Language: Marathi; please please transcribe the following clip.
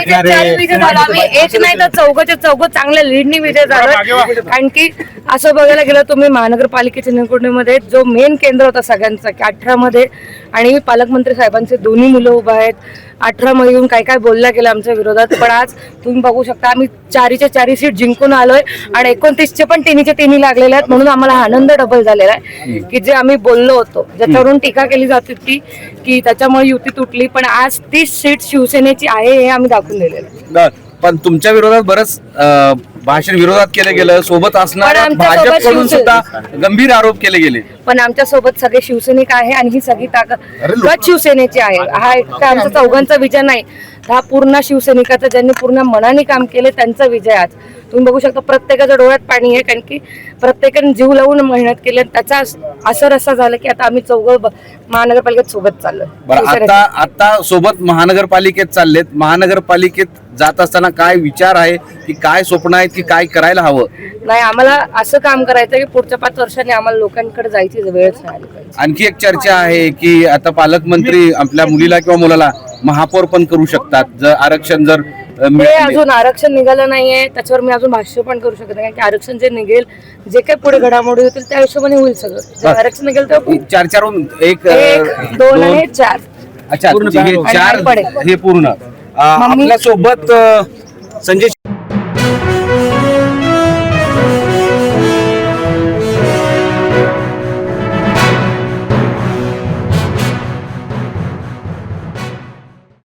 चारी विजय झाला. आम्ही एक नाही तर चौघच्या चौघ चांगल्या लीडनी विजय झालो. कारण की असं बघायला गेलं तुम्ही महानगरपालिकेच्या निवडणुकीमध्ये जो मेन केंद्र होता सगळ्यांचा की 18 मध्ये आणि पालकमंत्री साहेबांचे दोन्ही मुलं उभा आहेत. 18 मध्ये येऊन काय काय बोलल्या गेलं आमच्या विरोधात. पण आज तुम्ही बघू शकता आम्ही 4च्या 4 सीट जिंकून आलोय आणि 29चे पण 3च्या 3 लागलेले आहेत. म्हणून आम्हाला आनंद डबल झालेला आहे की जे आम्ही बोललो होतो ज्याच्यावरून टीका केली जात होती की त्याच्यामुळे युती तुटली, पण आज 30 सीट शिवसेनेची आहे हे आम्ही दाखवून दिलेलं आहे. पण तुमच्या विरोधात बरंच भाषण विरोधात केलं गेलं, सोबत असणाऱ्या भाजपकडून सुद्धा गंभीर आरोप केले गेले. पण आमच्या सोबत सगळे शिवसैनिक आहे आणि ही सगळी ताकद शिवसेनेची आहे. हा एक आमचा चौघांचा विजय नाही, हा पूर्ण शिवसैनिकाचा ज्यांनी पूर्ण मनाने काम केले त्यांचा विजय. आज तुम्ही बघू शकता प्रत्येकाच्या डोळ्यात पाणी आहे कारण की प्रत्येकाने जीव लावून मेहनत केली. त्याचा असर असा झाला की आता आम्ही चौघ महानगरपालिकेत सोबत चाललोय. आता सोबत महानगरपालिकेत चाललेत. महानगरपालिकेत जात असताना काय विचार आहे की काय स्वप्न आहेत की काय करायला हवं? नाही, आम्हाला असं काम करायचं की पुढच्या 5 वर्षांनी आम्हाला लोकांकडे जायची वेळच नाही. आणखी एक चर्चा आहे की आता पालकमंत्री आपल्या मुलीला किंवा मुलाला महापौर पण करू शकतात जर आरक्षण जर अजून आरक्षण निघालं नाहीये. त्याच्यावर मी अजून भाष्य पण करू शकत नाही. आरक्षण जे निघेल, जे काही पुढे घडामोडी होतील त्या हिशोबाने होईल सगळं. जर आरक्षण निघेल तर 4 1 2 आणि 4. अच्छा, हे 4 हे पूर्ण. आपल्या सोबत संजय